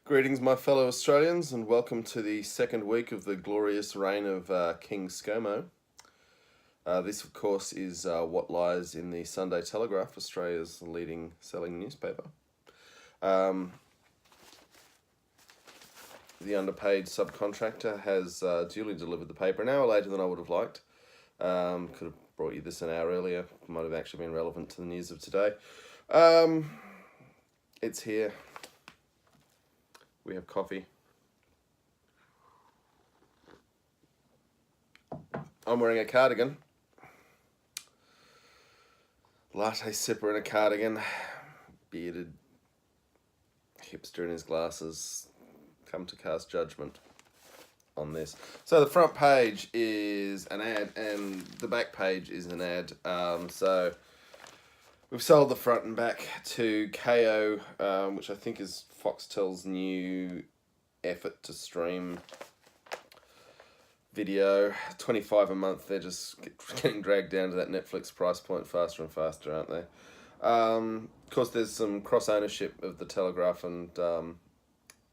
Greetings, my fellow Australians, and welcome to the second week of the glorious reign of King ScoMo. This, of course, is what lies in the Sunday Telegraph, Australia's leading selling newspaper. The underpaid subcontractor has duly delivered the paper an hour later than I would have liked. Could have brought you this an hour earlier. Might have actually been relevant to the news of today. It's here. We have coffee. I'm wearing a cardigan. Latte sipper in a cardigan. Bearded hipster in his glasses. Come to cast judgment on this. So the front page is an ad and the back page is an ad. So we've sold the front and back to KO, which I think is Foxtel's new effort to stream video. $25 a month. They're just getting dragged down to that Netflix price point faster and faster, aren't they? Of course, there's some cross ownership of the Telegraph and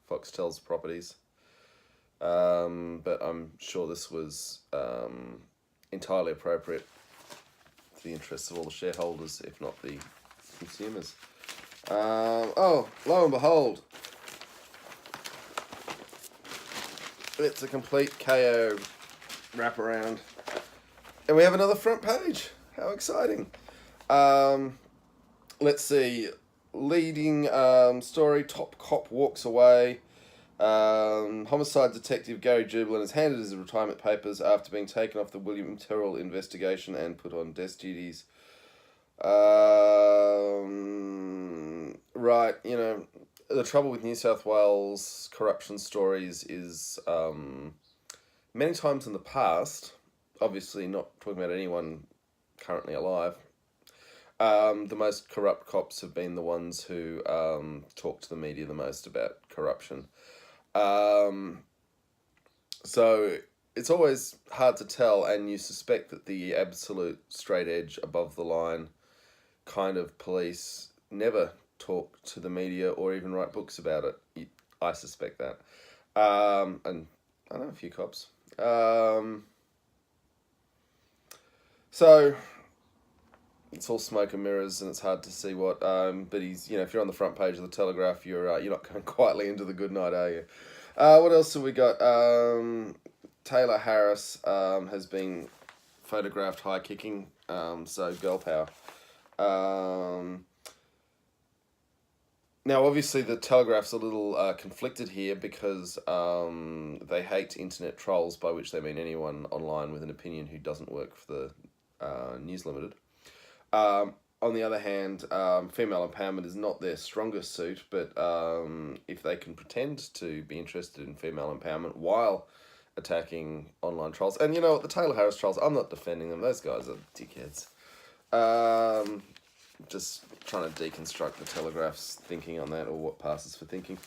Foxtel's properties. But I'm sure this was entirely appropriate to the interests of all the shareholders, if not the consumers. Oh, lo and behold, it's a complete KO wraparound. And we have another front page. How exciting. Let's see. Leading story, top cop walks away. Homicide detective Gary Jubilant has handed his retirement papers after being taken off the William Terrell investigation and put on desk duties. Right, you know, the trouble with New South Wales corruption stories is many times in the past, obviously not talking about anyone currently alive, the most corrupt cops have been the ones who talk to the media the most about corruption. So it's always hard to tell, and you suspect that the absolute straight edge, above the line kind of police never talk to the media or even write books about it. I suspect that. And I know a few cops. So it's all smoke and mirrors, and it's hard to see what. But he's, you know, if you're on the front page of the Telegraph, you're not going quietly into the good night, are you? What else have we got? Taylor Harris has been photographed high kicking. So girl power. Now, obviously, the Telegraph's a little conflicted here because they hate internet trolls, by which they mean anyone online with an opinion who doesn't work for the News Limited. On the other hand, female empowerment is not their strongest suit, but if they can pretend to be interested in female empowerment while attacking online trolls, and you know what, the Taylor Harris trolls, I'm not defending them, those guys are dickheads. Just trying to deconstruct the Telegraph's thinking on that, or what passes for thinking.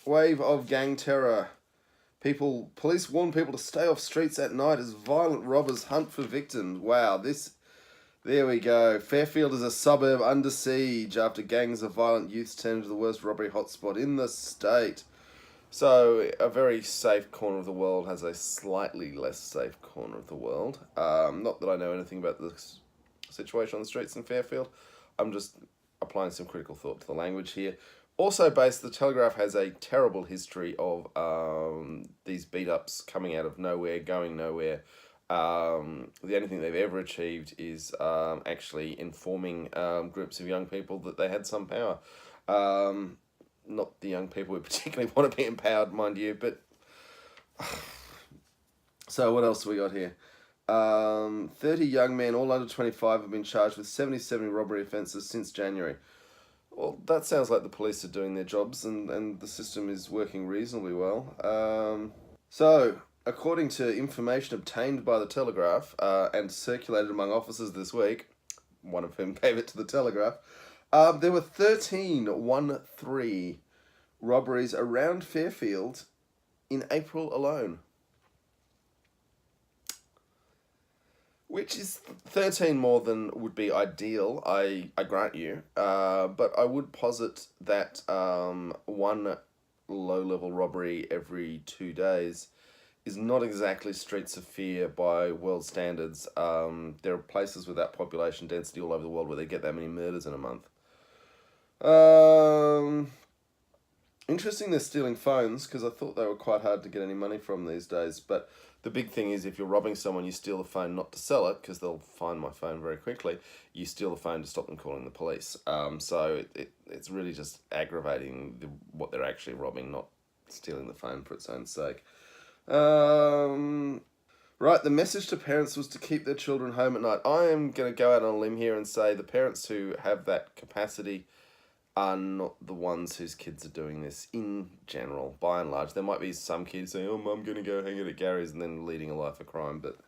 Wave of gang terror. Police warn people to stay off streets at night as violent robbers hunt for victims. Wow, there we go. Fairfield is a suburb under siege after gangs of violent youths turn into the worst robbery hotspot in the state. So, a very safe corner of the world has a slightly less safe corner of the world. Not that I know anything about this situation on the streets in Fairfield. I'm just applying some critical thought to the language here. Also based, the Telegraph has a terrible history of these beat-ups coming out of nowhere, going nowhere. The only thing they've ever achieved is actually informing groups of young people that they had some power. Not the young people who particularly want to be empowered, mind you, but... So what else have we got here? 30 young men, all under 25, have been charged with 77 robbery offences since January. Well, that sounds like the police are doing their jobs and the system is working reasonably well. So, according to information obtained by the Telegraph and circulated among officers this week, one of whom gave it to the Telegraph, there were 13 robberies around Fairfield in April alone. which is 13 more than would be ideal, I grant you. But I would posit that one low-level robbery every 2 days is not exactly streets of fear by world standards. There are places with that population density all over the world where they get that many murders in a month. Interesting they're stealing phones, because I thought they were quite hard to get any money from these days. But the big thing is, if you're robbing someone, you steal the phone not to sell it, because they'll find my phone very quickly. You steal the phone to stop them calling the police. So it's really just aggravating what they're actually robbing, not stealing the phone for its own sake. Right, the message to parents was to keep their children home at night. I am going to go out on a limb here and say the parents who have that capacity are not the ones whose kids are doing this in general, by and large. There might be some kids saying, oh, Mum, going to go hang out at Gary's, and then leading a life of crime, but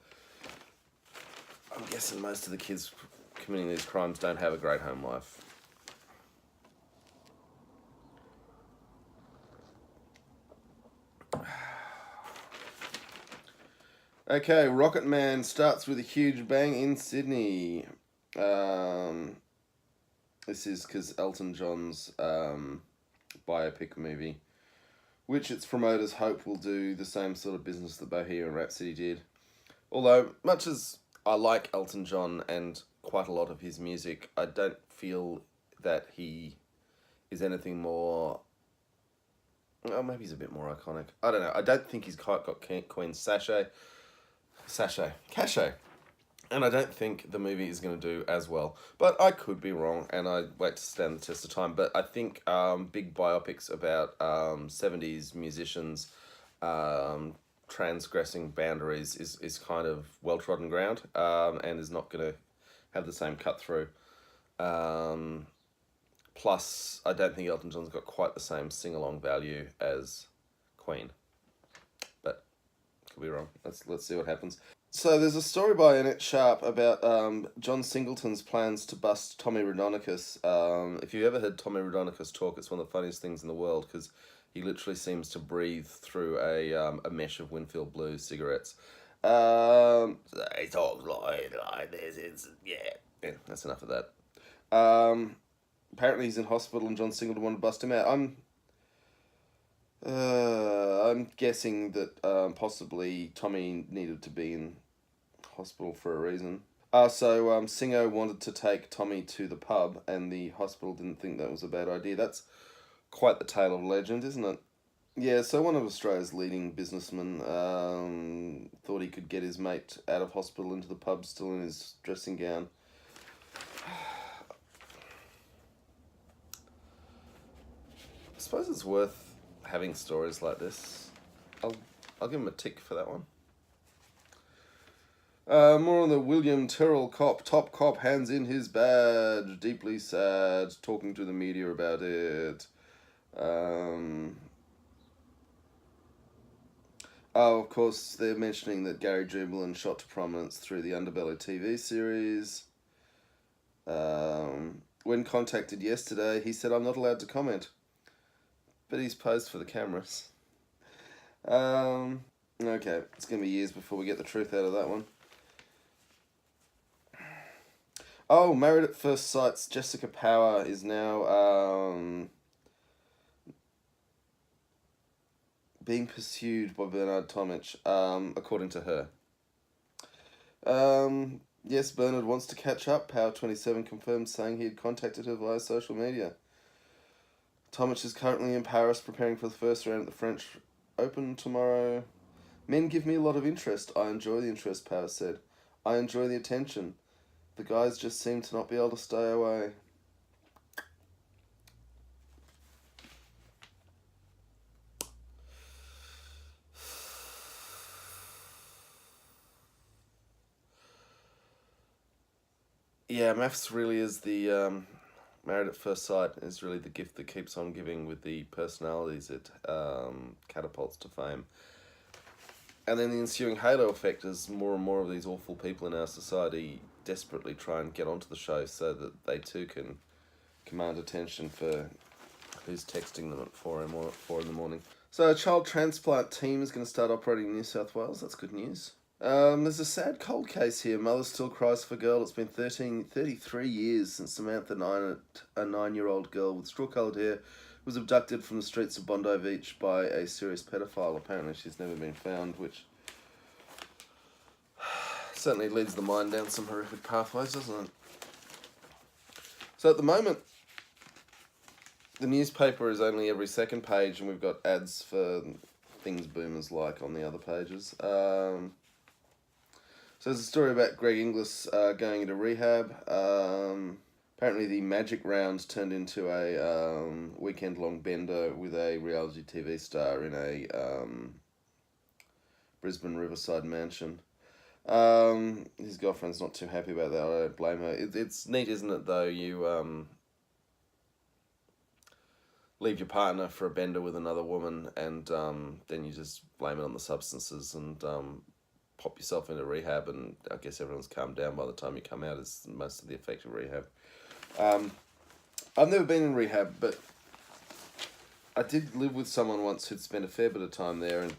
I'm guessing most of the kids committing these crimes don't have a great home life. Okay, Rocket Man starts with a huge bang in Sydney. This is because Elton John's biopic movie, which its promoters hope will do the same sort of business that Bohemian Rhapsody did. Although, much as I like Elton John and quite a lot of his music, I don't feel that he is anything more... Oh, maybe he's a bit more iconic. I don't know. I don't think he's quite got Queen's cachet. And I don't think the movie is going to do as well. But I could be wrong, and I wait to stand the test of time. But I think big biopics about 70s musicians transgressing boundaries is kind of well-trodden ground, and is not going to have the same cut-through. Plus, I don't think Elton John's got quite the same sing-along value as Queen. But could be wrong. Let's see what happens. So there's a story by Annette Sharp about John Singleton's plans to bust Tommy Raudonikis. If you've ever heard Tommy Raudonikis talk, it's one of the funniest things in the world, because he literally seems to breathe through a mesh of Winfield Blue cigarettes. He talks like this. Yeah, that's enough of that. Apparently he's in hospital and John Singleton wanted to bust him out. I'm guessing that possibly Tommy needed to be in hospital for a reason. So Singo wanted to take Tommy to the pub, and the hospital didn't think that was a bad idea. That's quite the tale of legend, isn't it? Yeah, so one of Australia's leading businessmen thought he could get his mate out of hospital into the pub still in his dressing gown. I suppose it's worth having stories like this. I'll give him a tick for that one. More on the William Tyrrell cop. Top cop hands in his badge. Deeply sad. Talking to the media about it. Of course, they're mentioning that Gary Jubelin shot to prominence through the Underbelly TV series. When contacted yesterday, he said, I'm not allowed to comment. But he's posed for the cameras. Okay, it's going to be years before we get the truth out of that one. Oh, Married at First Sight's Jessica Power is now being pursued by Bernard Tomic, according to her. Yes, Bernard wants to catch up. Power 27 confirmed, saying he had contacted her via social media. Tomic is currently in Paris preparing for the first round at the French Open tomorrow. Men give me a lot of interest. I enjoy the interest, Power said. I enjoy the attention. The guys just seem to not be able to stay away. Yeah, maths really is the... Married at First Sight is really the gift that keeps on giving with the personalities it catapults to fame. And then the ensuing halo effect as more and more of these awful people in our society desperately try and get onto the show so that they too can command attention for who's texting them at 4 in the morning. So a child transplant team is going to start operating in New South Wales. That's good news. There's a sad cold case here. Mother still cries for girl. It's been 33 years since Samantha Nine, a 9-year-old girl with straw-coloured hair, was abducted from the streets of Bondi Beach by a serious pedophile. Apparently she's never been found, which certainly leads the mind down some horrific pathways, doesn't it? So at the moment, the newspaper is only every second page, and we've got ads for things boomers like on the other pages. So there's a story about Greg Inglis going into rehab. Apparently the Magic Round turned into a weekend-long bender with a reality TV star in a Brisbane Riverside mansion. His girlfriend's not too happy about that. I don't blame her. It's neat, isn't it, though? You leave your partner for a bender with another woman, and then you just blame it on the substances and pop yourself into rehab, and I guess everyone's calmed down by the time you come out. Is most of the effect of rehab. I've never been in rehab, but I did live with someone once who'd spent a fair bit of time there, and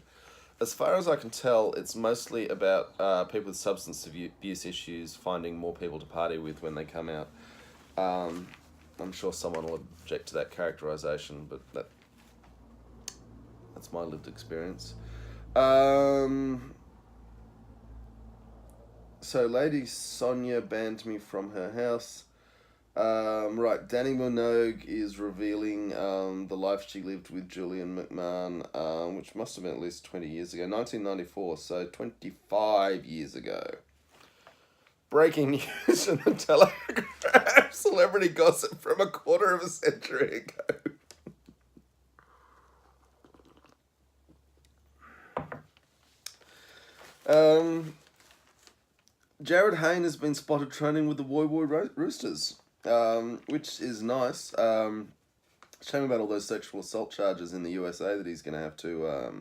as far as I can tell, it's mostly about people with substance abuse issues finding more people to party with when they come out. I'm sure someone will object to that characterization, but that's my lived experience. So Lady Sonia banned me from her house. Right, Danny Minogue is revealing the life she lived with Julian McMahon, which must have been at least 20 years ago. 1994, so 25 years ago. Breaking news in the Telegraph. Celebrity gossip from a quarter of a century ago. Jared Hayne has been spotted training with the Woy Woy Roosters, which is nice. Shame about all those sexual assault charges in the USA that he's going to have to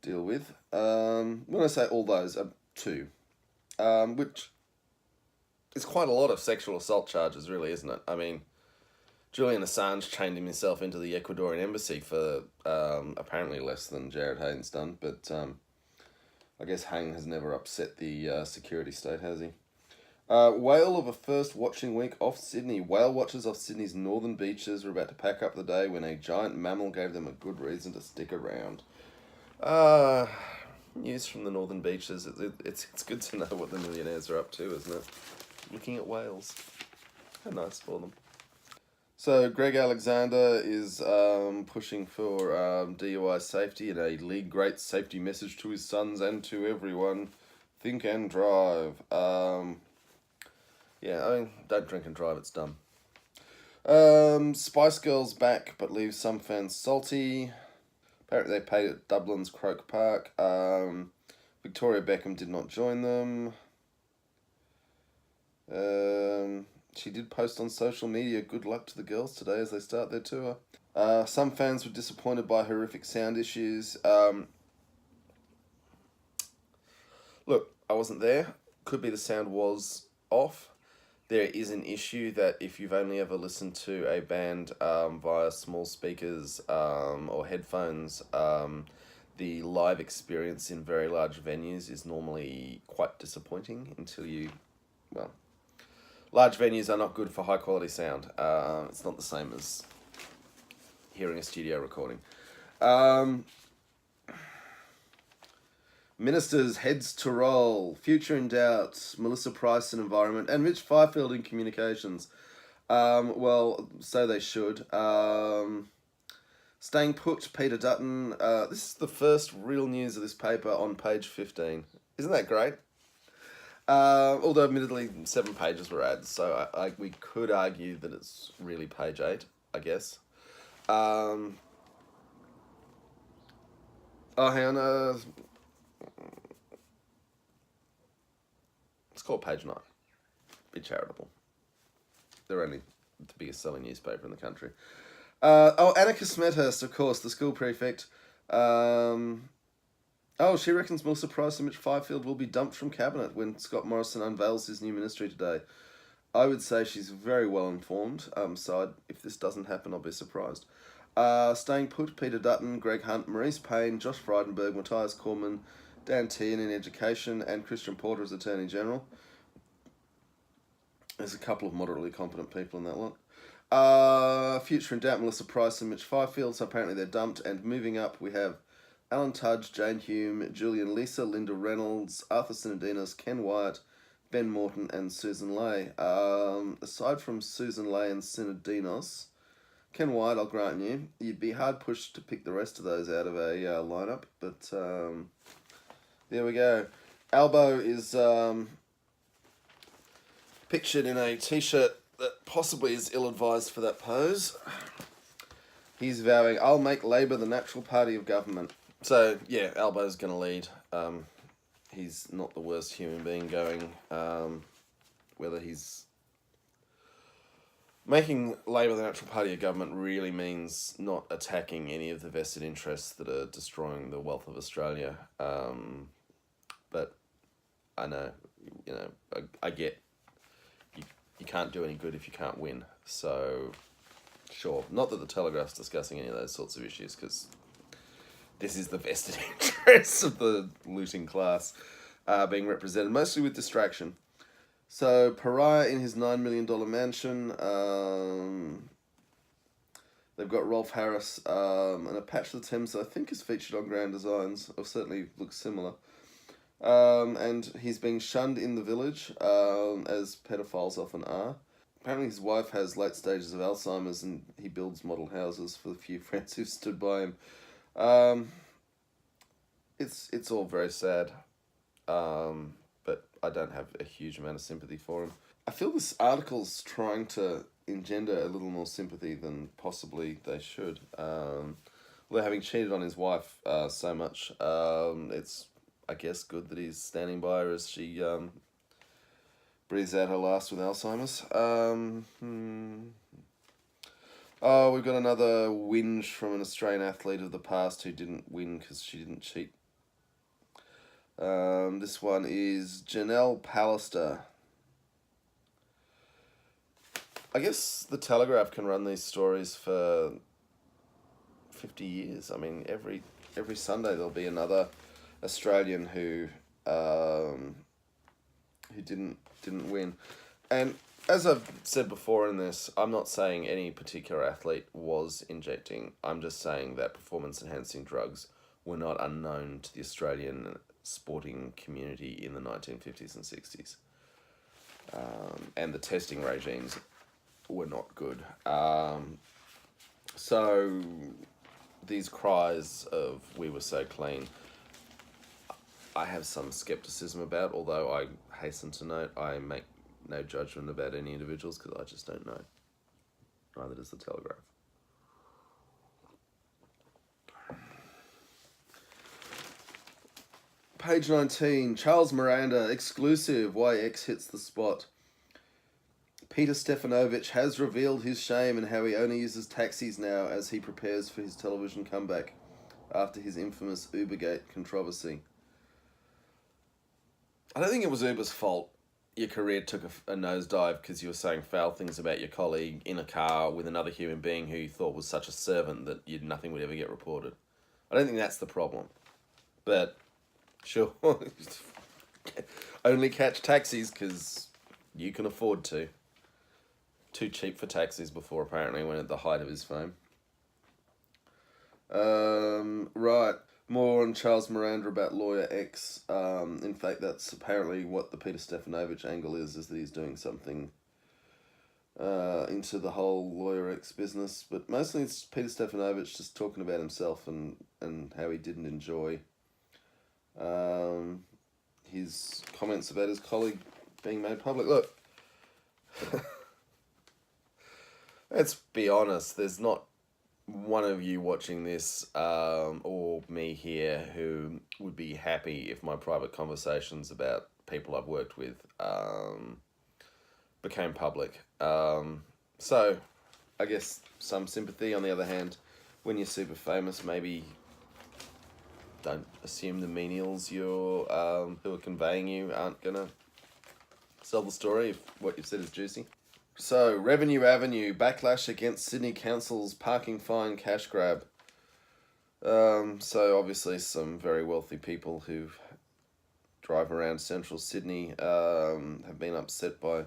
deal with. When I say all those, two. Which is quite a lot of sexual assault charges, really, isn't it? I mean, Julian Assange chained himself into the Ecuadorian embassy for apparently less than Jared Hayne's done, but I guess Hayne has never upset the security state, has he? Whale of a first watching week off Sydney. Whale watchers off Sydney's northern beaches were about to pack up the day when a giant mammal gave them a good reason to stick around. News from the northern beaches. It's good to know what the millionaires are up to, isn't it? Looking at whales. How nice for them. So Greg Alexander is pushing for DUI safety and a league great safety message to his sons and to everyone. Think and drive. Yeah, I mean, don't drink and drive, it's dumb. Spice Girls back, but leaves some fans salty. Apparently they paid at Dublin's Croke Park. Victoria Beckham did not join them. She did post on social media, good luck to the girls today as they start their tour. Some fans were disappointed by horrific sound issues. Look, I wasn't there. Could be the sound was off. There is an issue that if you've only ever listened to a band via small speakers or headphones, the live experience in very large venues is normally quite disappointing until you, well, large venues are not good for high quality sound. It's not the same as hearing a studio recording. Ministers heads to roll. Future in doubt. Melissa Price in environment and Mitch Fifield in communications. Well, so they should. Staying put. Peter Dutton. This is the first real news of this paper on page 15. Isn't that great? Although admittedly 7 pages were ads, so we could argue that it's really page 8, I guess. Hang on. Let's call it page 9. Be charitable. They're only the biggest selling newspaper in the country. Annika Smethurst, of course, the school prefect. She reckons Melissa Price and Mitch Fifield will be dumped from cabinet when Scott Morrison unveils his new ministry today. I would say she's very well informed, so if this doesn't happen, I'll be surprised. Staying put, Peter Dutton, Greg Hunt, Maurice Payne, Josh Frydenberg, Matthias Cormann, Dan Tehan in education, and Christian Porter as Attorney General. There's a couple of moderately competent people in that lot. Future in doubt, Melissa Price and Mitch Fifield, so apparently they're dumped. And moving up, we have Alan Tudge, Jane Hume, Julian Lisa, Linda Reynolds, Arthur Sinodinos, Ken Wyatt, Ben Morton, and Susan Lay. Aside from Susan Lay and Sinodinos, Ken Wyatt, I'll grant you, you'd be hard pushed to pick the rest of those out of a lineup, but there we go. Albo is pictured in a t-shirt that possibly is ill-advised for that pose. He's vowing, "I'll make Labour the natural party of government." So, yeah, Albo's going to lead. He's not the worst human being going. Whether he's making Labour the natural party of government really means not attacking any of the vested interests that are destroying the wealth of Australia. But I know, I get you can't do any good if you can't win. So, sure. Not that the Telegraph's discussing any of those sorts of issues, because this is the vested interests of the looting class being represented, mostly with distraction. So, Pariah in his $9 million mansion. They've got Rolf Harris and a patch of the Thames that I think is featured on Grand Designs, or certainly looks similar. And he's being shunned in the village, as pedophiles often are. Apparently his wife has late stages of Alzheimer's, and he builds model houses for the few friends who've stood by him. It's all very sad, but I don't have a huge amount of sympathy for him. I feel this article's trying to engender a little more sympathy than possibly they should. Although having cheated on his wife so much, it's, I guess, good that he's standing by her as she breathes out her last with Alzheimer's. Oh, we've got another whinge from an Australian athlete of the past who didn't win because she didn't cheat. This one is Janelle Pallister. I guess the Telegraph can run these stories for 50 years. I mean, every Sunday there'll be another Australian who didn't win. And as I've said before in this, I'm not saying any particular athlete was injecting. I'm just saying that performance-enhancing drugs were not unknown to the Australian sporting community in the 1950s and 60s. And the testing regimes were not good. So these cries of "we were so clean," I have some skepticism about, although I hasten to note I make no judgment about any individuals because I just don't know. Neither does the Telegraph. Page 19, Charles Miranda, exclusive, why X hits the spot. Peter Stefanovic has revealed his shame and how he only uses taxis now as he prepares for his television comeback after his infamous Ubergate controversy. I don't think it was Uber's fault your career took a nosedive because you were saying foul things about your colleague in a car with another human being who you thought was such a servant that nothing would ever get reported. I don't think that's the problem. But, sure, only catch taxis because you can afford to. Too cheap for taxis before, apparently, when at the height of his fame. Right. More on Charles Miranda about Lawyer X. In fact, that's apparently what the Peter Stefanovic angle is that he's doing something into the whole Lawyer X business. But mostly it's Peter Stefanovic just talking about himself and how he didn't enjoy his comments about his colleague being made public. Look, let's be honest, there's not one of you watching this or me here who would be happy if my private conversations about people I've worked with became public. So I guess some sympathy. On the other hand, when you're super famous, maybe don't assume the menials who are conveying you aren't gonna sell the story if what you've said is juicy. So, Revenue Avenue, backlash against Sydney Council's parking fine cash grab. So obviously some very wealthy people who've drive around central Sydney have been upset by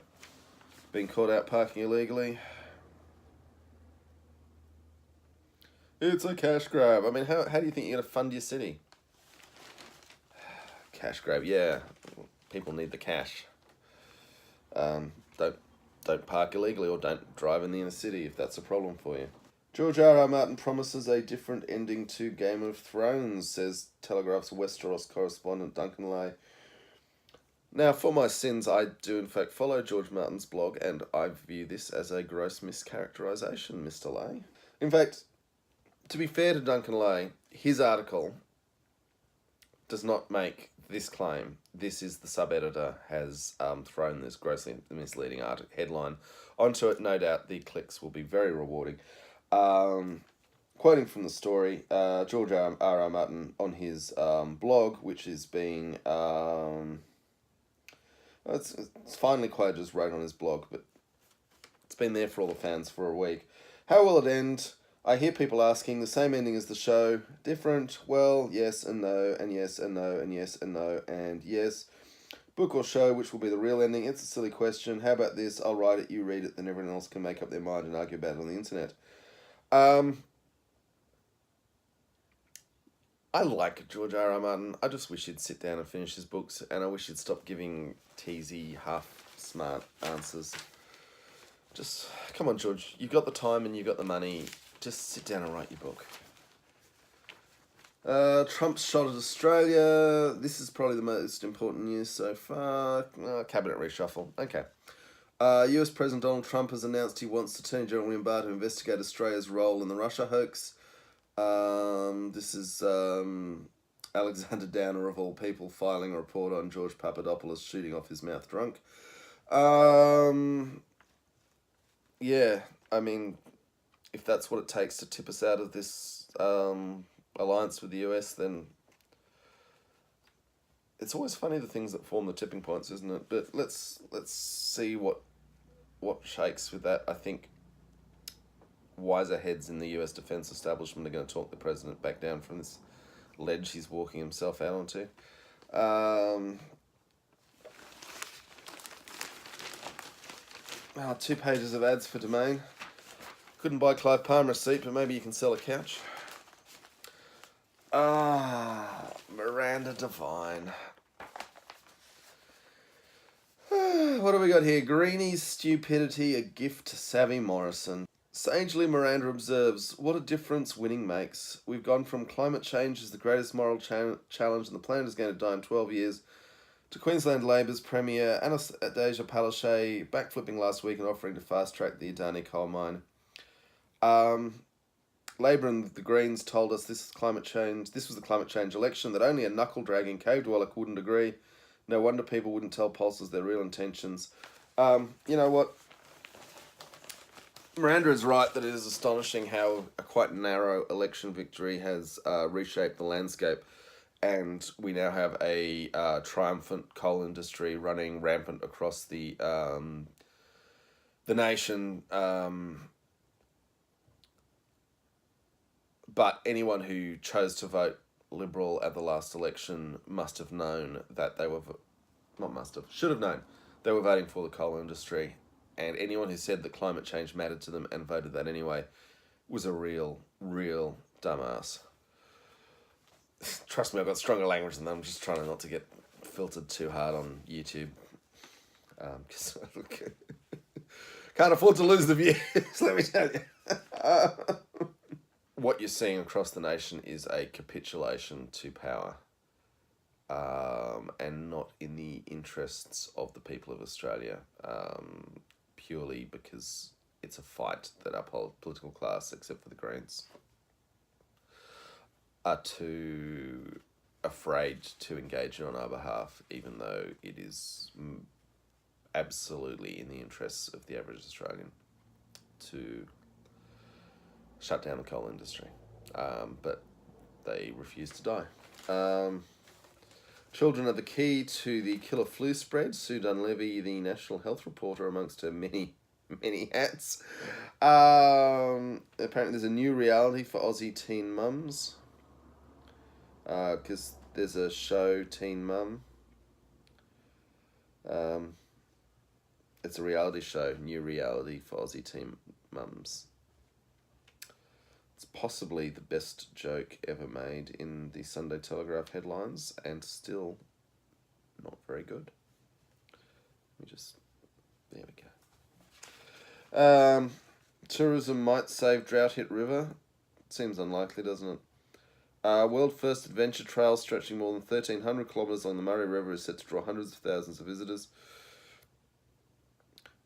being caught out parking illegally. It's a cash grab. I mean, how do you think you're going to fund your city? Cash grab, yeah. People need the cash. Don't park illegally or don't drive in the inner city if that's a problem for you. George R. R. Martin promises a different ending to Game of Thrones, says Telegraph's Westeros correspondent Duncan Lay. Now, for my sins, I do in fact follow George Martin's blog, and I view this as a gross mischaracterization, Mr. Lay. In fact, to be fair to Duncan Lay, his article does not make this claim. This is the sub-editor has thrown this grossly misleading headline onto it. No doubt the clicks will be very rewarding. Quoting from the story, George R. R. Martin on his blog, which is being... it's finally quoted as wrote on his blog, but it's been there for all the fans for a week. How will it end? I hear people asking, the same ending as the show, different? Well, yes and no, and yes and no, and yes and no, and yes. Book or show, which will be the real ending? It's a silly question. How about this? I'll write it, you read it, then everyone else can make up their mind and argue about it on the internet. I like George R. R. Martin. I just wish he'd sit down and finish his books, and I wish he'd stop giving teasy, half-smart answers. Just, come on, George. You've got the time and you've got the money. Just sit down and write your book. Trump's shot at Australia. This is probably the most important news so far. Cabinet reshuffle. Okay. US President Donald Trump has announced he wants Attorney General William Barr to investigate Australia's role in the Russia hoax. This is Alexander Downer, of all people, filing a report on George Papadopoulos shooting off his mouth drunk. Yeah, I mean, if that's what it takes to tip us out of this alliance with the US, then it's always funny the things that form the tipping points, isn't it? But let's see what shakes with that. I think wiser heads in the US defense establishment are going to talk the president back down from this ledge he's walking himself out onto. 2 pages of ads for Domain. Couldn't buy Clive Palmer a seat, but maybe you can sell a couch. Miranda Devine. What have we got here? Greenie's stupidity, a gift to savvy Morrison. Sagely, Miranda observes, what a difference winning makes. We've gone from climate change is the greatest moral challenge and the planet is going to die in 12 years to Queensland Labor's Premier Anastasia Palaszczuk backflipping last week and offering to fast-track the Adani coal mine. Labor and the Greens told us this was the climate change election, that only a knuckle-dragging cave dweller wouldn't agree. No wonder people wouldn't tell pollsters their real intentions. You know what? Miranda is right that it is astonishing how a quite narrow election victory has reshaped the landscape, and we now have a triumphant coal industry running rampant across the nation. But anyone who chose to vote Liberal at the last election must have known that they were, should have known they were voting for the coal industry. And anyone who said that climate change mattered to them and voted that anyway was a real dumbass. Trust me, I've got stronger language than that. I'm just trying not to get filtered too hard on YouTube. Cause can't afford to lose the views, let me tell you. What you're seeing across the nation is a capitulation to power, and not in the interests of the people of Australia, purely because it's a fight that our political class, except for the Greens, are too afraid to engage in on our behalf, even though it is absolutely in the interests of the average Australian to shut down the coal industry. But they refuse to die. Children are the key to the killer flu spread. Sue Dunlevy, the National Health Reporter, amongst her many hats. Apparently there's a new reality for Aussie teen mums. Because there's a show, Teen Mum. Um, it's a reality show, new reality for Aussie teen mums. It's possibly the best joke ever made in the Sunday Telegraph headlines, and still not very good. There we go. Tourism might save drought-hit river. Seems unlikely, doesn't it? World first adventure trail stretching more than 1,300 kilometres along the Murray River is set to draw hundreds of thousands of visitors.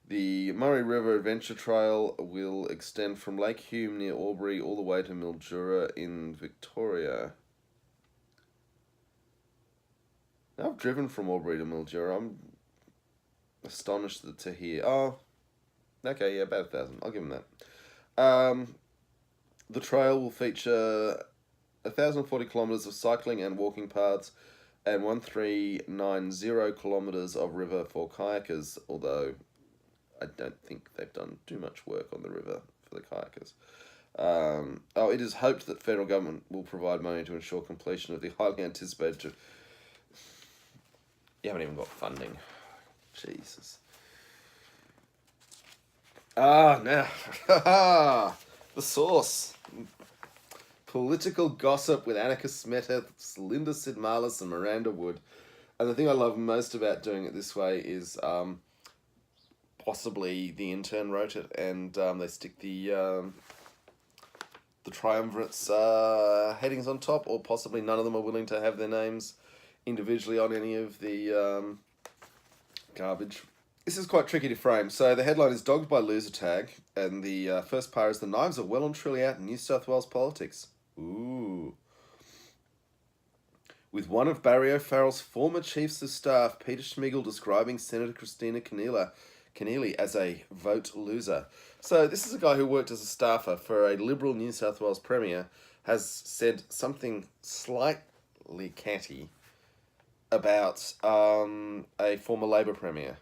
The Murray River Adventure Trail will extend from Lake Hume near Albury all the way to Mildura in Victoria. Now, I've driven from Albury to Mildura. I'm astonished to hear. Oh, okay, yeah, about 1,000. I'll give them that. The trail will feature 1,040 kilometres of cycling and walking paths and 1,390 kilometres of river for kayakers, although I don't think they've done too much work on the river for the kayakers. It is hoped that federal government will provide money to ensure completion of the highly anticipated... You haven't even got funding. Jesus. Now. The source. Political gossip with Annika Smethurst, Linda Sidmalis and Miranda Wood. And the thing I love most about doing it this way is possibly the intern wrote it, and they stick the triumvirate's headings on top, or possibly none of them are willing to have their names individually on any of the garbage. This is quite tricky to frame. So the headline is Dogged by Loser Tag, and the first part is The Knives are well and truly out in New South Wales politics. Ooh. With one of Barry O'Farrell's former chiefs of staff, Peter Schmigel, describing Senator Christina Keneally as a vote loser. So this is a guy who worked as a staffer for a Liberal New South Wales Premier, has said something slightly catty about a former Labor Premier.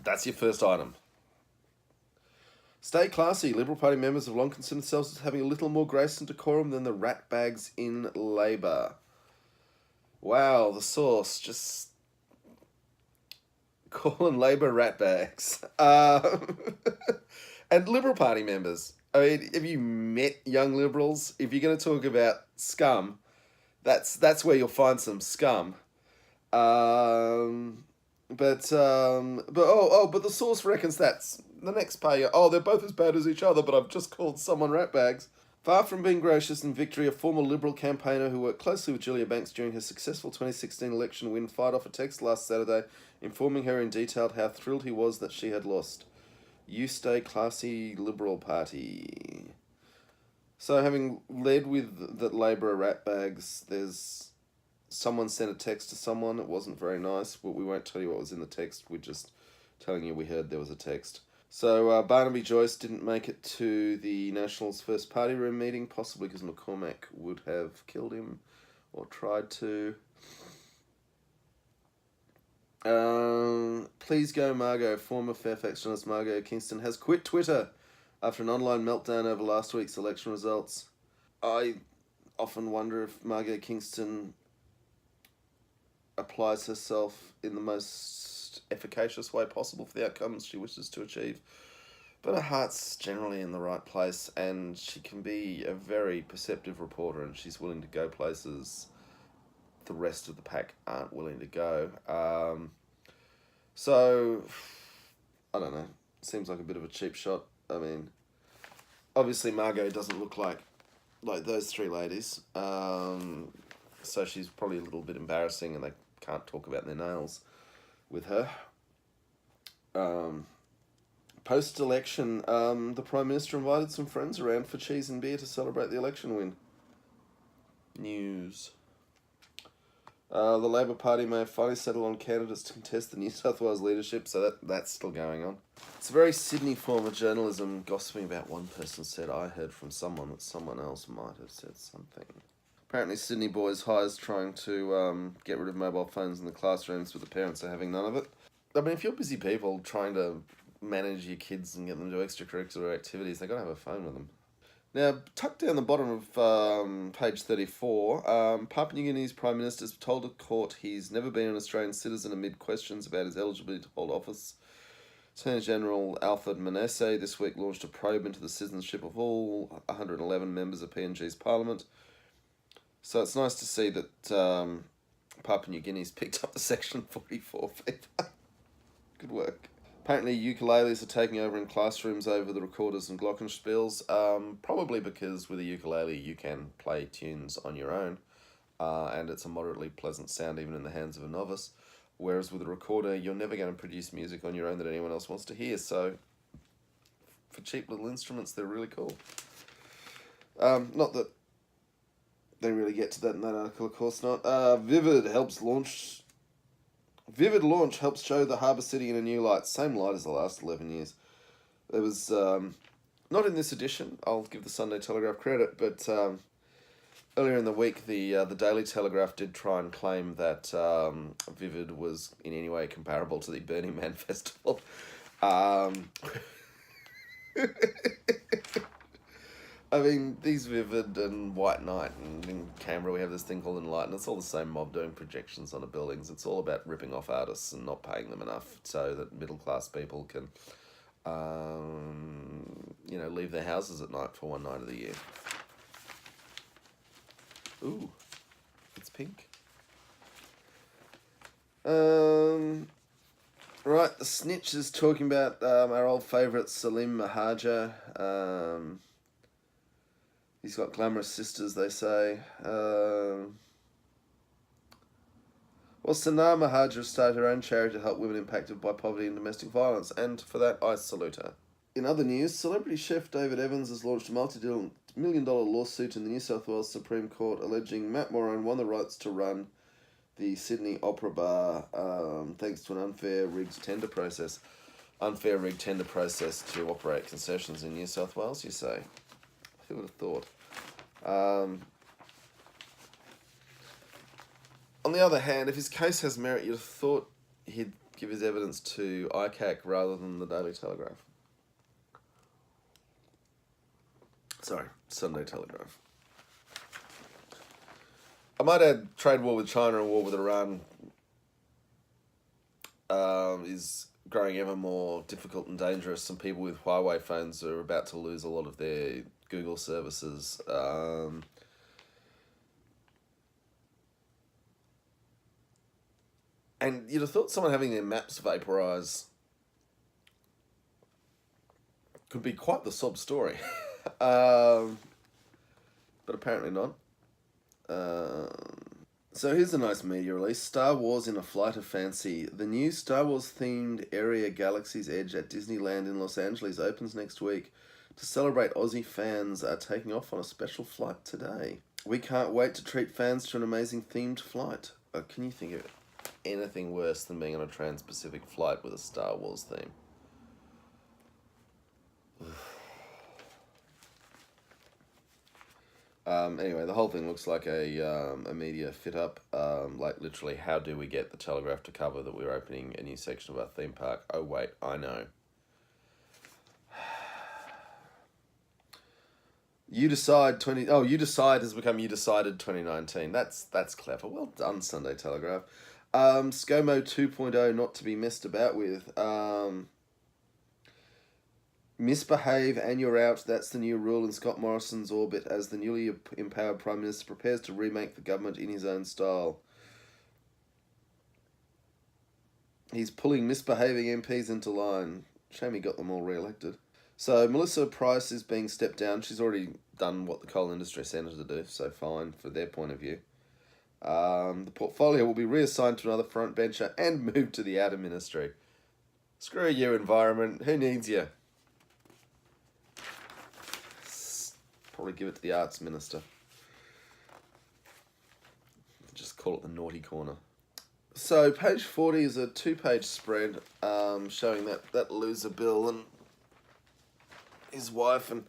That's your first item. Stay classy. Liberal Party members have long considered themselves as having a little more grace and decorum than the ratbags in Labor. Wow, the source just calling Labor ratbags. And Liberal Party members. I mean, have you met young Liberals? If you're going to talk about scum, that's where you'll find some scum. But the source reckons that's the next page. Oh, they're both as bad as each other, but I've just called someone ratbags. Far from being gracious in victory, a former Liberal campaigner who worked closely with Julia Banks during her successful 2016 election win fired off a text last Saturday, informing her in detail how thrilled he was that she had lost. You stay classy, Liberal Party. So, having led with that Labor are ratbags, there's someone sent a text to someone. It wasn't very nice, but we won't tell you what was in the text. We're just telling you we heard there was a text. So Barnaby Joyce didn't make it to the Nationals' first party room meeting, possibly because McCormack would have killed him or tried to. Please go Margot. Former Fairfax journalist Margot Kingston has quit Twitter after an online meltdown over last week's election results. I often wonder if Margot Kingston applies herself in the most efficacious way possible for the outcomes she wishes to achieve. But her heart's generally in the right place, and she can be a very perceptive reporter, and she's willing to go places the rest of the pack aren't willing to go. So, I don't know. Seems like a bit of a cheap shot. I mean, obviously Margot doesn't look like those three ladies. So she's probably a little bit embarrassing, and they can't talk about their nails with her. Post-election, the Prime Minister invited some friends around for cheese and beer to celebrate the election win. News. The Labor Party may have finally settled on candidates to contest the New South Wales leadership, so that's still going on. It's a very Sydney form of journalism, gossiping about one person said, I heard from someone that someone else might have said something. Apparently Sydney Boys High is trying to get rid of mobile phones in the classrooms, but the parents are having none of it. I mean, if you're busy people trying to manage your kids and get them to do extracurricular activities, they've got to have a phone with them. Now, tucked down the bottom of page 34, Papua New Guinea's Prime Minister's told a court he's never been an Australian citizen amid questions about his eligibility to hold office. Attorney General Alfred Manesse this week launched a probe into the citizenship of all 111 members of PNG's parliament. So it's nice to see that Papua New Guinea's picked up the Section 44 fever. Good work. Apparently ukuleles are taking over in classrooms over the recorders and glockenspiels, probably because with a ukulele you can play tunes on your own, and it's a moderately pleasant sound even in the hands of a novice, whereas with a recorder you're never going to produce music on your own that anyone else wants to hear, so for cheap little instruments they're really cool. Not that they really get to that in that article, of course not. Vivid launch helps show the harbour city in a new light. Same light as the last 11 years. There was, not in this edition, I'll give the Sunday Telegraph credit, but earlier in the week the Daily Telegraph did try and claim that Vivid was in any way comparable to the Burning Man Festival. I mean, these Vivid and White Night, and in Canberra we have this thing called Enlighten. It's all the same mob doing projections on the buildings. It's all about ripping off artists and not paying them enough so that middle-class people can, leave their houses at night for one night of the year. Ooh, it's pink. Right, the Snitch is talking about our old favourite Salim Mahaja. He's got glamorous sisters, they say. Well, Sanaa Mahaja started her own charity to help women impacted by poverty and domestic violence, and for that, I salute her. In other news, celebrity chef David Evans has launched a multi-million-dollar lawsuit in the New South Wales Supreme Court alleging Matt Morone won the rights to run the Sydney Opera Bar thanks to an unfair rigged tender process. Unfair rigged tender process to operate concessions in New South Wales, you say? Who would have thought? On the other hand, if his case has merit, you'd have thought he'd give his evidence to ICAC rather than the Daily Telegraph. Sorry, Sunday Telegraph. I might add trade war with China and war with Iran is growing ever more difficult and dangerous. Some people with Huawei phones are about to lose a lot of their Google services. And you'd have thought someone having their maps vaporise could be quite the sob story. But apparently not. So here's a nice media release. Star Wars in a Flight of Fancy. The new Star Wars themed area Galaxy's Edge at Disneyland in Los Angeles opens next week. To celebrate, Aussie fans are taking off on a special flight today. We can't wait to treat fans to an amazing themed flight. Can you think of anything worse than being on a Trans-Pacific flight with a Star Wars theme? Anyway, the whole thing looks like a media fit-up. Like, literally, how do we get the Telegraph to cover that we're opening a new section of our theme park? Oh, wait, I know. You Decide has become You Decided 2019. That's clever. Well done, Sunday Telegraph. ScoMo 2.0 not to be messed about with. Misbehave and you're out. That's the new rule in Scott Morrison's orbit as the newly empowered Prime Minister prepares to remake the government in his own style. He's pulling misbehaving MPs into line. Shame he got them all re-elected. So Melissa Price is being stepped down. She's already done what the coal industry sent her to do, so fine for their point of view. The portfolio will be reassigned to another frontbencher and moved to the outer ministry. Screw you, environment. Who needs you? Probably give it to the arts minister. Just call it the naughty corner. So page 40 is a 2-page spread showing that loser Bill and his wife and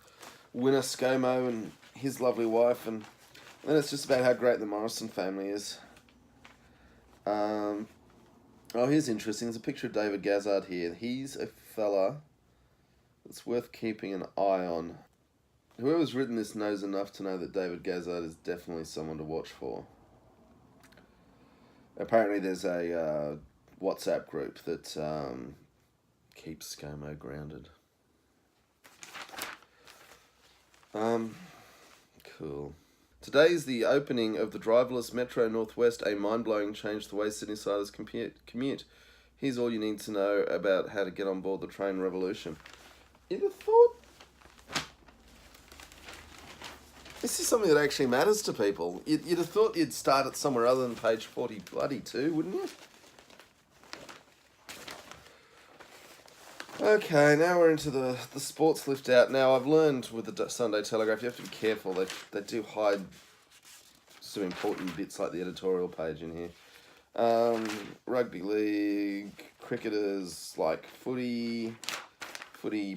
winner ScoMo and his lovely wife, and then it's just about how great the Morrison family is. Here's interesting. There's a picture of David Gazzard here. He's a fella that's worth keeping an eye on. Whoever's written this knows enough to know that David Gazzard is definitely someone to watch for. Apparently there's a WhatsApp group that keeps ScoMo grounded. Cool. Today is the opening of the driverless Metro Northwest, a mind-blowing change to the way Sydney-siders commute. Here's all you need to know about how to get on board the train revolution. You'd have thought this is something that actually matters to people. You'd have thought you'd start it somewhere other than page 42, wouldn't you? Okay, now we're into the sports lift out. Now, I've learned with the Sunday Telegraph, you have to be careful. They do hide some important bits like the editorial page in here. Rugby league, cricketers like footy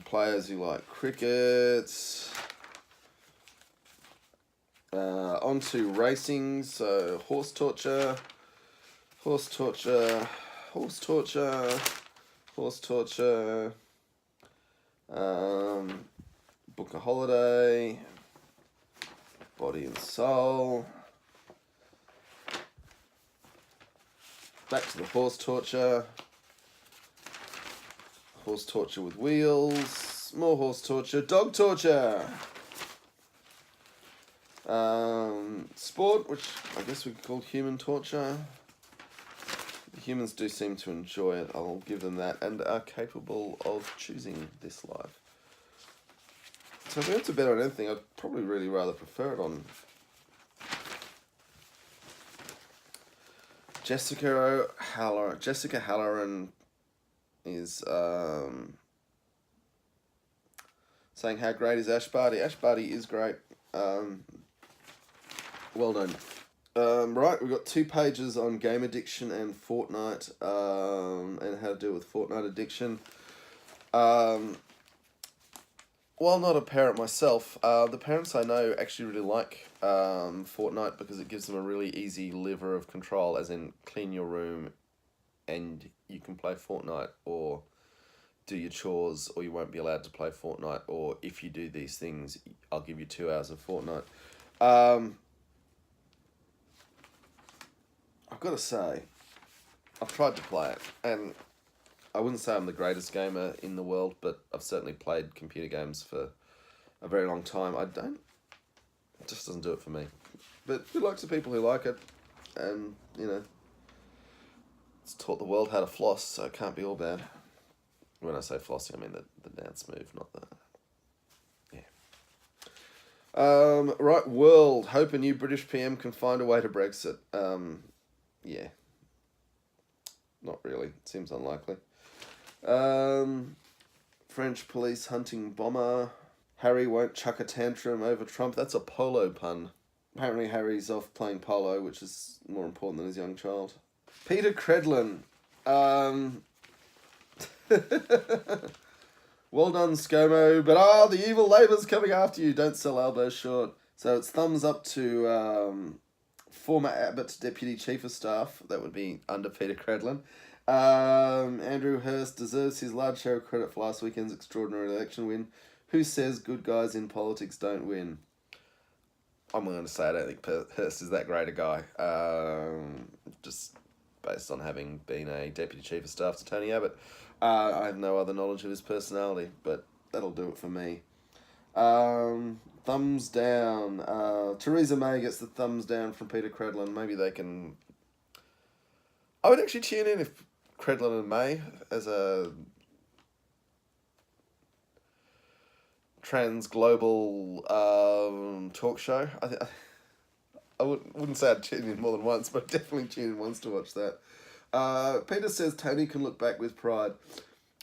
players who like cricket. Onto racing, so horse torture, book a holiday, body and soul, back to the horse torture with wheels, more horse torture, dog torture. Sport, which I guess we could call human torture. The humans do seem to enjoy it, I'll give them that, and are capable of choosing this life. So if I had to bet on anything, I'd probably really rather prefer it on Jessica Halloran is saying how great is Ash Barty. Ash Barty is great. Well done. Right, we've got 2 pages on game addiction and Fortnite, and how to deal with Fortnite addiction. While not a parent myself, the parents I know actually really like Fortnite because it gives them a really easy lever of control, as in clean your room and you can play Fortnite, or do your chores or you won't be allowed to play Fortnite, or if you do these things, I'll give you 2 hours of Fortnite. I've got to say, I've tried to play it, and I wouldn't say I'm the greatest gamer in the world, but I've certainly played computer games for a very long time. It just doesn't do it for me. But good luck to people who like it, and, it's taught the world how to floss, so it can't be all bad. When I say flossing, I mean the dance move, not the... Yeah. Right, world. Hope a new British PM can find a way to Brexit. Yeah. Not really. Seems unlikely. French police hunting bomber. Harry won't chuck a tantrum over Trump. That's a polo pun. Apparently Harry's off playing polo, which is more important than his young child. Peter Credlin. Well done, ScoMo, but the evil Labour's coming after you. Don't sell elbows short. So it's thumbs up to former Abbott Deputy Chief of Staff. That would be under Peter Credlin. Andrew Hirst deserves his large share of credit for last weekend's extraordinary election win. Who says good guys in politics don't win? I'm going to say I don't think Hirst is that great a guy. Just based on having been a Deputy Chief of Staff to Tony Abbott. I have no other knowledge of his personality, but that'll do it for me. Thumbs down. Theresa May gets the thumbs down from Peter Credlin. Maybe they can... I would actually tune in if Credlin and May, as a trans-global talk show. I wouldn't say I'd tune in more than once, but definitely tune in once to watch that. Peter says Tony can look back with pride,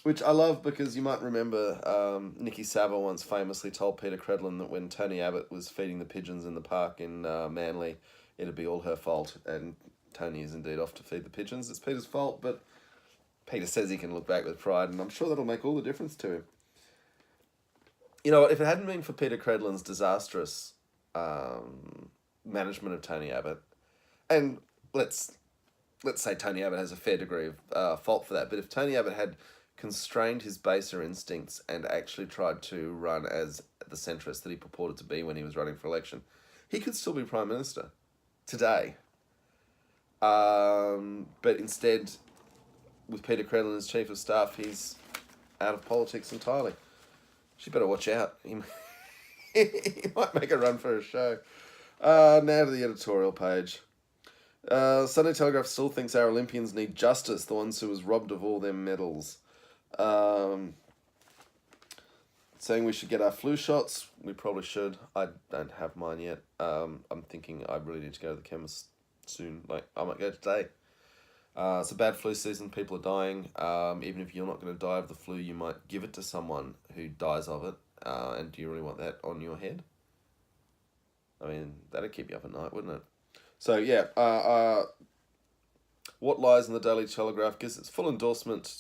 which I love because you might remember Nikki Savile once famously told Peter Credlin that when Tony Abbott was feeding the pigeons in the park in Manly, it'd be all her fault, and Tony is indeed off to feed the pigeons. It's Peter's fault, but Peter says he can look back with pride, and I'm sure that'll make all the difference to him. You know what, if it hadn't been for Peter Credlin's disastrous management of Tony Abbott, and let's say Tony Abbott has a fair degree of fault for that, but if Tony Abbott had constrained his baser instincts and actually tried to run as the centrist that he purported to be when he was running for election. He could still be Prime Minister today. But instead, with Peter Credlin as Chief of Staff, he's out of politics entirely. She better watch out. He might make a run for a show. Now to the editorial page. Sunday Telegraph still thinks our Olympians need justice, the ones who was robbed of all their medals. Saying we should get our flu shots. We probably should. I don't have mine yet. I'm thinking I really need to go to the chemist soon. Like, I might go today. It's a bad flu season. People are dying. Even if you're not going to die of the flu, you might give it to someone who dies of it. And do you really want that on your head? I mean, that'd keep you up at night, wouldn't it? So, yeah. What lies in the Daily Telegraph gives its full endorsement...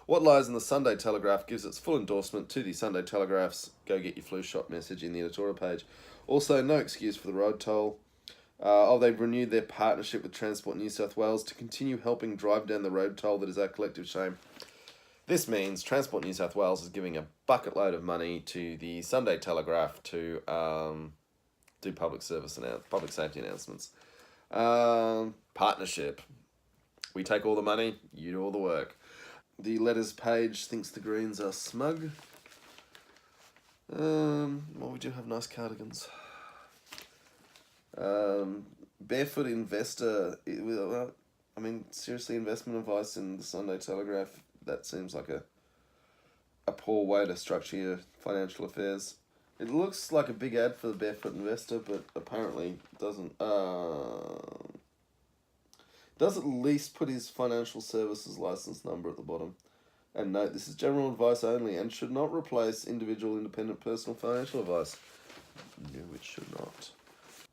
What lies in the Sunday Telegraph gives its full endorsement to the Sunday Telegraph's go get your flu shot message in the editorial page. Also, no excuse for the road toll. They've renewed their partnership with Transport New South Wales to continue helping drive down the road toll that is our collective shame. This means Transport New South Wales is giving a bucket load of money to the Sunday Telegraph to do public safety announcements. Partnership. We take all the money, you do all the work. The letters page thinks the Greens are smug. Well, we do have nice cardigans. Barefoot investor. I mean, seriously, investment advice in the Sunday Telegraph. That seems like a poor way to structure your financial affairs. It looks like a big ad for the barefoot investor, but apparently doesn't. Does at least put his financial services license number at the bottom. And note, this is general advice only and should not replace individual independent personal financial advice. No, it should not.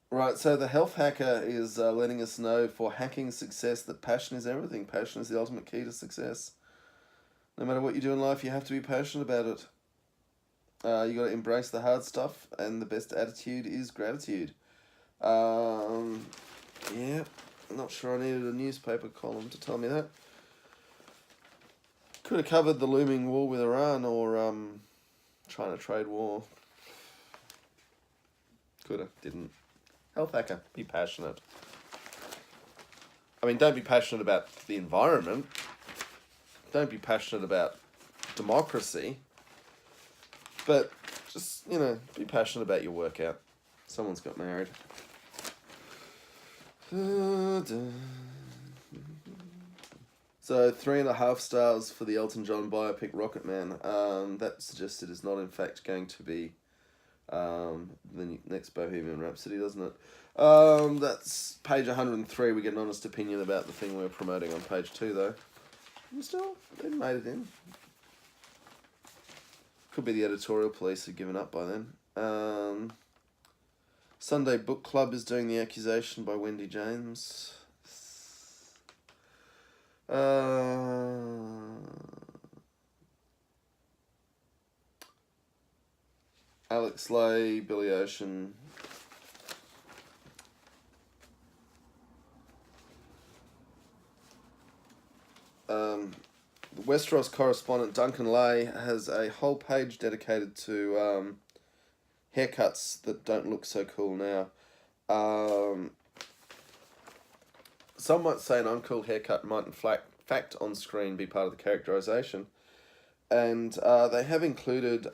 Right, so the health hacker is letting us know for hacking success that passion is everything. Passion is the ultimate key to success. No matter what you do in life, you have to be passionate about it. You got to embrace the hard stuff, and the best attitude is gratitude. Yeah. I'm not sure I needed a newspaper column to tell me that. Could have covered the looming war with Iran or China trade war. Could have, didn't. Health hacker, be passionate. I mean, don't be passionate about the environment. Don't be passionate about democracy. But just, be passionate about your workout. Someone's got married. So 3.5 stars for the Elton John biopic Rocket Man. That suggests it is not in fact going to be the next Bohemian Rhapsody, doesn't it? That's page 103. We get an honest opinion about the thing we're promoting on page 2, though. Still, they made it in. Could be the editorial police have given up by then. Sunday Book Club is doing The Accusation by Wendy James. Alex Lay, Billy Ocean. The Westeros correspondent Duncan Lay has a whole page dedicated to haircuts that don't look so cool now. Some might say an uncool haircut might in fact on screen be part of the characterization. And they have included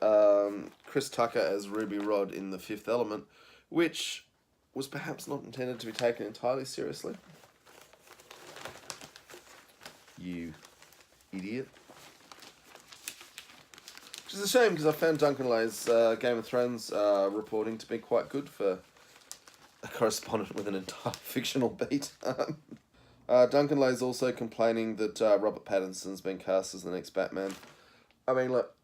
Chris Tucker as Ruby Rod in The Fifth Element, which was perhaps not intended to be taken entirely seriously. You idiot. Which is a shame, because I found Duncan Lay's Game of Thrones reporting to be quite good for a correspondent with an entire fictional beat. Duncan Lay's also complaining that Robert Pattinson's been cast as the next Batman. I mean, look,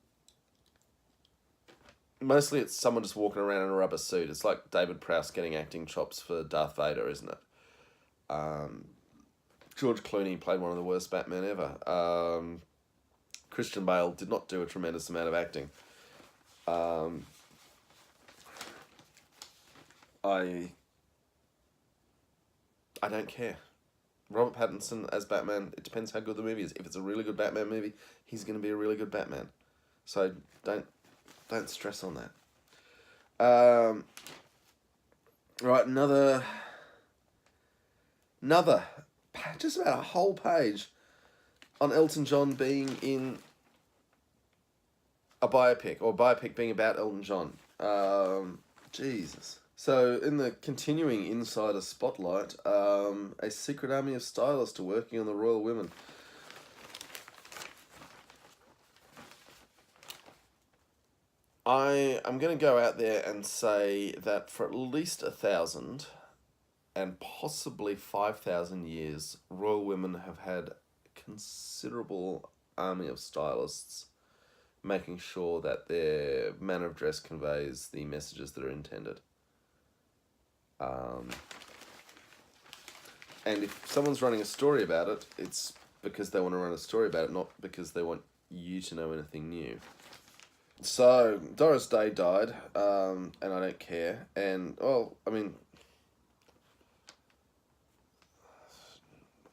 mostly it's someone just walking around in a rubber suit. It's like David Prowse getting acting chops for Darth Vader, isn't it? George Clooney played one of the worst Batmen ever. Christian Bale did not do a tremendous amount of acting. I don't care. Robert Pattinson as Batman, it depends how good the movie is. If it's a really good Batman movie, he's going to be a really good Batman. So don't Don't stress on that. Right, another, just about a whole page on Elton John being in a biopic, or a biopic being about Elton John. Jesus. So, in the continuing insider spotlight, a secret army of stylists are working on the royal women. I'm going to go out there and say that for at least 1,000 and possibly 5,000 years, royal women have had a considerable army of stylists making sure that their manner of dress conveys the messages that are intended. And if someone's running a story about it, it's because they want to run a story about it, not because they want you to know anything new. So, Doris Day died, and I don't care. And, well, I mean,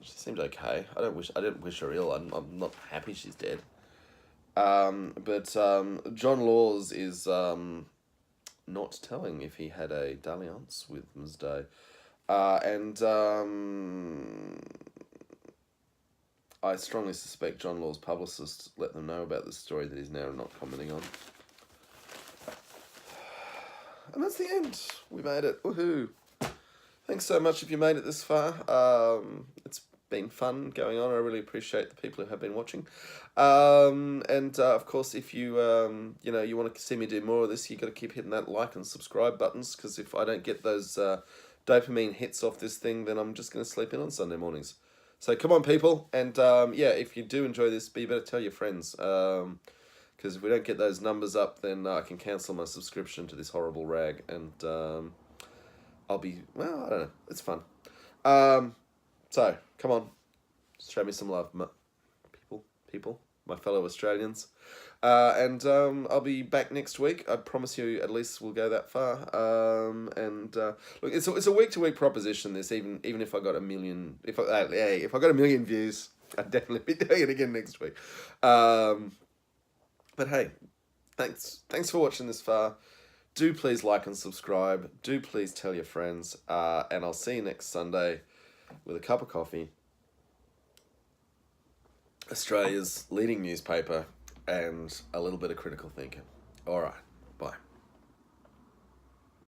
she seemed okay. I didn't wish her ill. I'm not happy she's dead. But John Laws is not telling if he had a dalliance with Ms. Day. And I strongly suspect John Law's publicist let them know about this story that he's now not commenting on. And that's the end. We made it. Woohoo. Thanks so much if you made it this far. It's been fun going on. I really appreciate the people who have been watching. And of course, if you you want to see me do more of this, you got to keep hitting that like and subscribe buttons, because if I don't get those dopamine hits off this thing, then I'm just going to sleep in on Sunday mornings. So come on, people, and if you do enjoy this, you better tell your friends, because if we don't get those numbers up, then I can cancel my subscription to this horrible rag, and I'll be, well, I don't know, it's fun. So, come on, show me some love, people, my fellow Australians. And I'll be back next week. I promise you, at least we'll go that far. Look, it's a week-to-week proposition. This, even if I got 1 million, if I got 1 million views, I'd definitely be doing it again next week. But hey, thanks for watching this far. Do please like and subscribe. Do please tell your friends. And I'll see you next Sunday with a cup of coffee, Australia's leading newspaper, and a little bit of critical thinking. All right, bye.